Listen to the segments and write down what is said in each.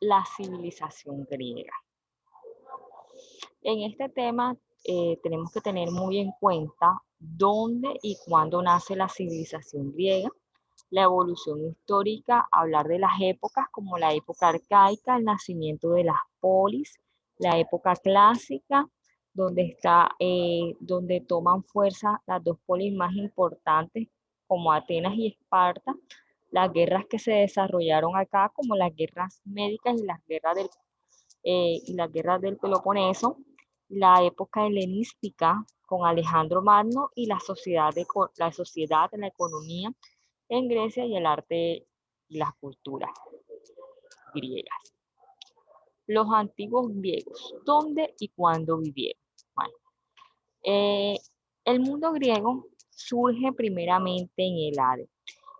la civilización griega. En este tema tenemos que tener muy en cuenta dónde y cuándo nace la civilización griega, la evolución histórica, hablar de las épocas como la época arcaica, el nacimiento de las polis, la época clásica, donde toman fuerza las dos polis más importantes como Atenas y Esparta, las guerras que se desarrollaron acá como las guerras médicas y las guerras del Peloponeso, la época helenística con Alejandro Magno y la sociedad, la economía en Grecia y el arte y las culturas griegas. Los antiguos griegos, ¿dónde y cuándo vivieron? Bueno, eh, el mundo griego surge primeramente en el Hades.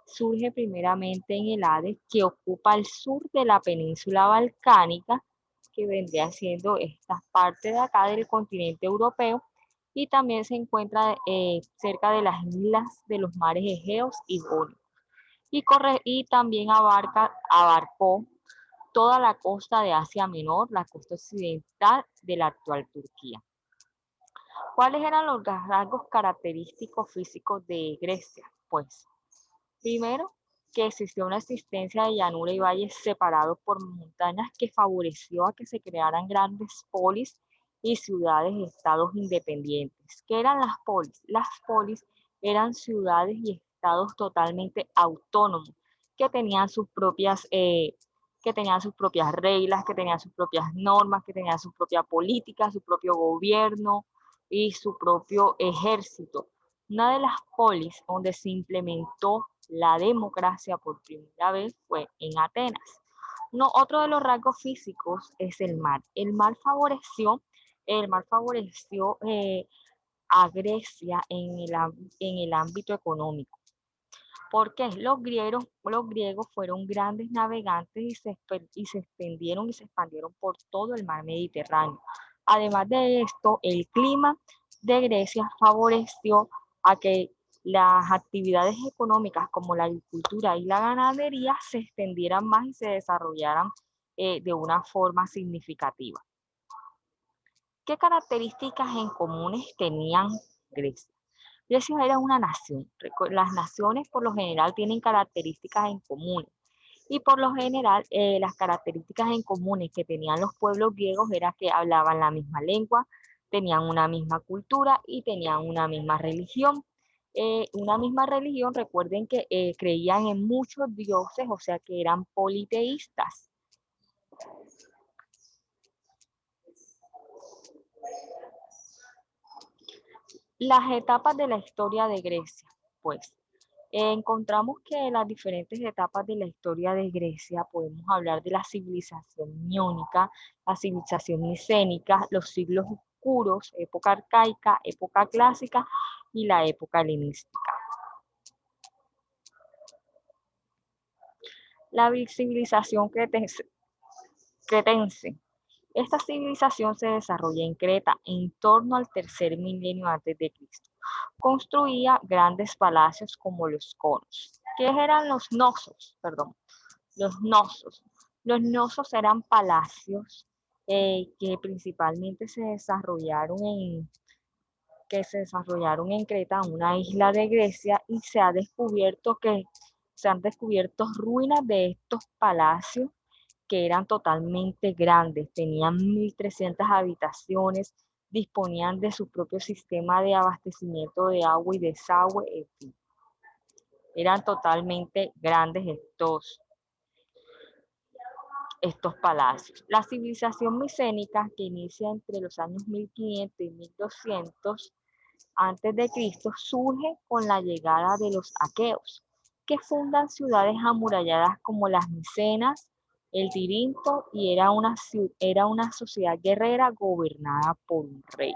Surge primeramente en el Hades, que ocupa el sur de la península balcánica, que vendría siendo esta parte de acá del continente europeo, y también se encuentra cerca de las islas de los mares Egeos y Jónicos. Y también abarcó toda la costa de Asia Menor, la costa occidental de la actual Turquía. ¿Cuáles eran los rasgos característicos físicos de Grecia? Pues, primero, que existió una existencia de llanura y valles separados por montañas que favoreció a que se crearan grandes polis y ciudades-estados independientes. ¿Qué eran las polis? Las polis eran ciudades y estados totalmente autónomos que tenían sus propias reglas, que tenían sus propias normas, que tenían su propia política, su propio gobierno y su propio ejército. Una de las polis donde se implementó la democracia por primera vez fue en Atenas. Otro de los rasgos físicos es el mar. El mar favoreció a Grecia en el ámbito económico. ¿Por qué? Los griegos fueron grandes navegantes y se extendieron y se expandieron por todo el mar Mediterráneo. Además de esto, el clima de Grecia favoreció a que las actividades económicas como la agricultura y la ganadería se extendieran más y se desarrollaran de una forma significativa. ¿Qué características en comunes tenían Grecia? Grecia era una nación. Las naciones por lo general tienen características en común. Y por lo general, las características en comunes que tenían los pueblos griegos era que hablaban la misma lengua, tenían una misma cultura y tenían una misma religión. Recuerden que creían en muchos dioses, o sea que eran politeístas. Las etapas de la historia de Grecia, pues encontramos que en las diferentes etapas de la historia de Grecia podemos hablar de la civilización iónica, la civilización micénica, los siglos oscuros, época arcaica, época clásica y la época helenística. La civilización cretense. Esta civilización se desarrolla en Creta en torno al tercer milenio antes de Cristo. Construía grandes palacios como los conos. ¿Qué eran los nosos? Perdón, los nosos. Los nosos eran palacios que principalmente se desarrollaron en Creta, una isla de Grecia, y se han descubierto ruinas de estos palacios que eran totalmente grandes, tenían 1.300 habitaciones, disponían de su propio sistema de abastecimiento de agua y desagüe, en fin. Eran totalmente grandes estos palacios. La civilización micénica, que inicia entre los años 1500 y 1200 antes de Cristo, surge con la llegada de los aqueos, que fundan ciudades amuralladas como las Micenas, el Tirinto, y era una sociedad guerrera gobernada por un rey.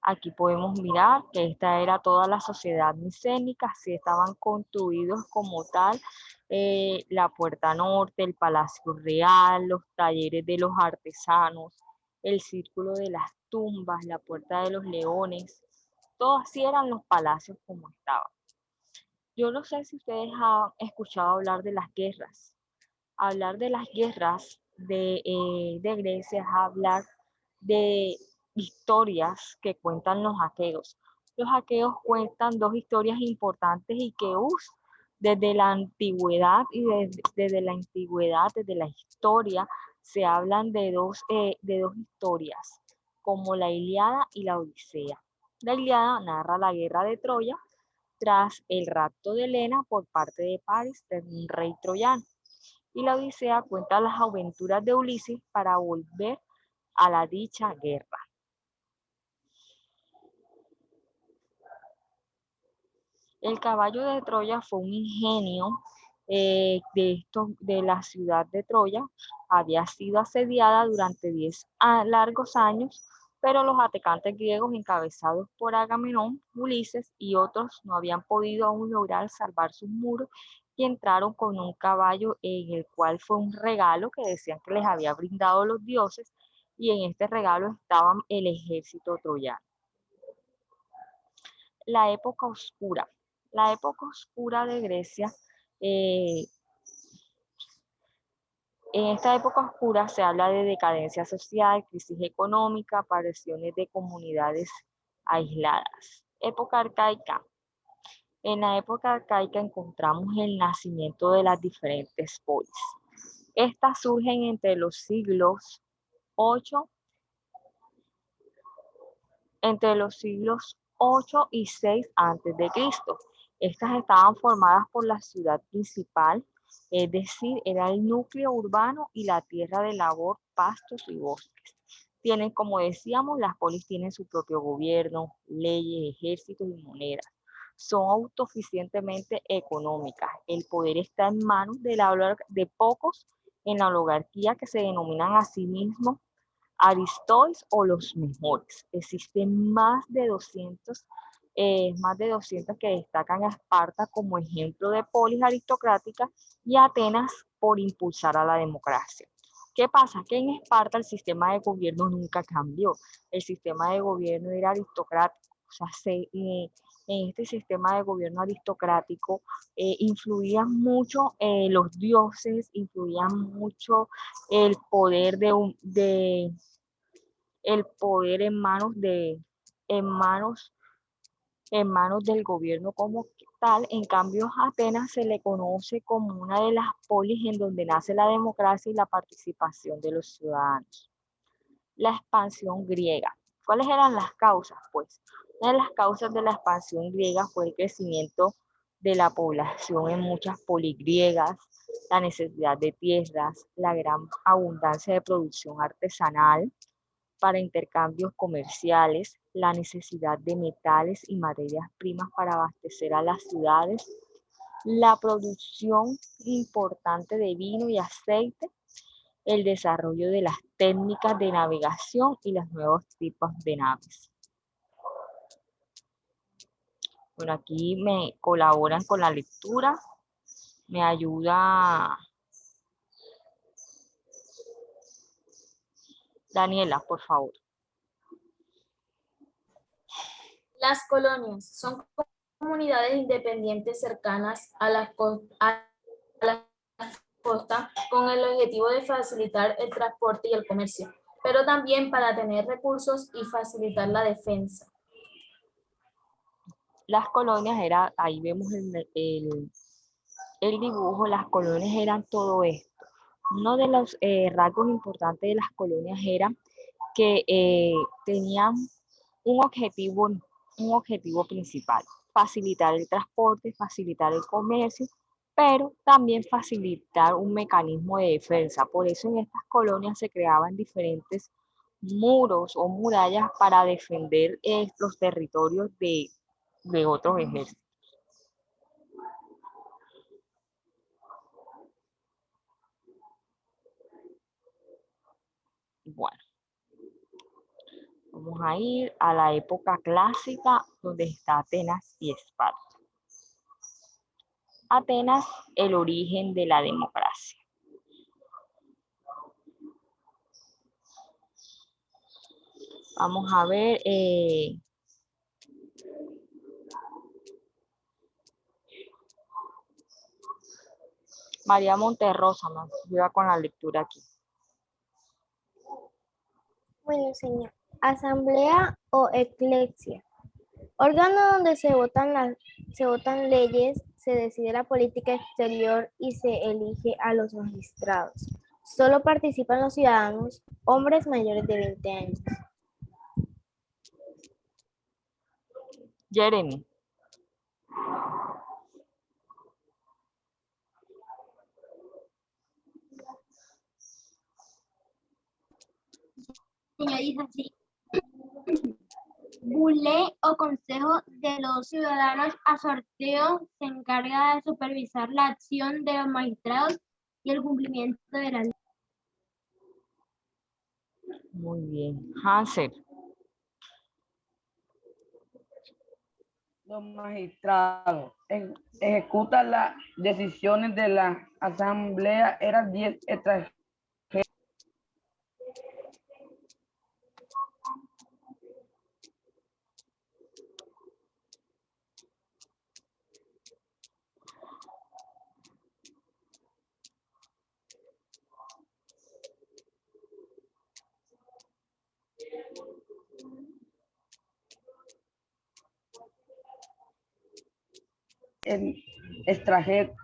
Aquí podemos mirar que esta era toda la sociedad micénica, así estaban construidos como tal la Puerta Norte, el Palacio Real, los talleres de los artesanos, el Círculo de las Tumbas, la Puerta de los Leones, todos así eran los palacios como estaban. Yo no sé si ustedes han escuchado hablar de las guerras. Hablar de las guerras de Grecia es hablar de historias que cuentan los aqueos. Los aqueos cuentan dos historias importantes y que desde la antigüedad desde la antigüedad, desde la historia, se hablan de dos historias, como la Ilíada y la Odisea. La Ilíada narra la guerra de Troya tras el rapto de Helena por parte de Paris, de un rey troyano. Y la Odisea cuenta las aventuras de Ulises para volver a la dicha guerra. El caballo de Troya fue un ingenio de la ciudad de Troya. Había sido asediada durante 10 largos años, pero los atacantes griegos encabezados por Agamenón, Ulises y otros no habían podido aún lograr salvar sus muros y entraron con un caballo en el cual fue un regalo que decían que les había brindado los dioses, y en este regalo estaba el ejército troyano. La época oscura. La época oscura de Grecia, eh, en esta época oscura se habla de decadencia social, crisis económica, apariciones de comunidades aisladas. Época arcaica. En la época arcaica encontramos el nacimiento de las diferentes polis. Estas surgen entre los siglos 8 y 6 antes de Cristo. Estas estaban formadas por la ciudad principal, es decir, era el núcleo urbano y la tierra de labor, pastos y bosques. Tienen, como decíamos, las polis tienen su propio gobierno, leyes, ejércitos y monedas. Son autosuficientemente económicas. El poder está en manos de pocos en la oligarquía que se denominan a sí mismos Aristóteles o los mejores. Existen más de 200 que destacan a Esparta como ejemplo de polis aristocrática y Atenas por impulsar a la democracia. ¿Qué pasa? Que en Esparta el sistema de gobierno nunca cambió. El sistema de gobierno era aristocrático. O sea, en este sistema de gobierno aristocrático influían mucho los dioses, influían mucho el poder el poder en manos, en manos del gobierno como tal. En cambio, Atenas se le conoce como una de las polis en donde nace la democracia y la participación de los ciudadanos. La expansión griega. ¿Cuáles eran las causas? Pues una de las causas de la expansión griega fue el crecimiento de la población en muchas polis griegas, la necesidad de tierras, la gran abundancia de producción artesanal para intercambios comerciales, la necesidad de metales y materias primas para abastecer a las ciudades, la producción importante de vino y aceite, el desarrollo de las técnicas de navegación y los nuevos tipos de naves. Bueno, aquí me colaboran con la lectura, me ayuda Daniela, por favor. Las colonias son comunidades independientes cercanas a la costa con el objetivo de facilitar el transporte y el comercio, pero también para tener recursos y facilitar la defensa. Las colonias ahí vemos el dibujo, las colonias eran todo esto. Uno de los rasgos importantes de las colonias era que tenían un objetivo principal: facilitar el transporte, facilitar el comercio, pero también facilitar un mecanismo de defensa. Por eso en estas colonias se creaban diferentes muros o murallas para defender los territorios de otros ejércitos. Bueno, vamos a ir a la época clásica donde está Atenas y Esparta. Atenas, el origen de la democracia. Vamos a ver María Monterrosa nos ayuda con la lectura aquí. Bueno, señor. Asamblea o eclesia. Órgano donde se votan leyes, se decide la política exterior y se elige a los magistrados. Solo participan los ciudadanos, hombres mayores de 20 años. Jeremy. Señor, dice así. Bulé o Consejo de los Ciudadanos a sorteo se encarga de supervisar la acción de los magistrados y el cumplimiento de la ley. Muy bien. Hansel. Los magistrados ejecutan las decisiones de la asamblea. Eran 10 extranjeros.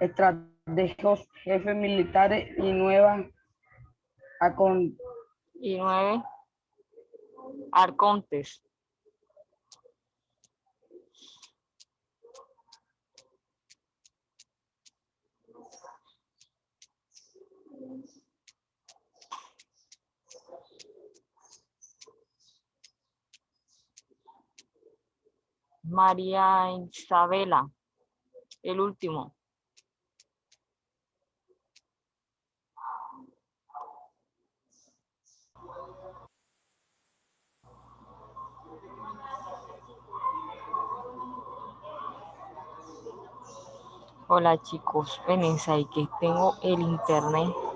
Estratégicos, jefes militares y nuevas Y 9. Arcontes. María Isabela. El último. Hola chicos, espérense ahí que tengo el internet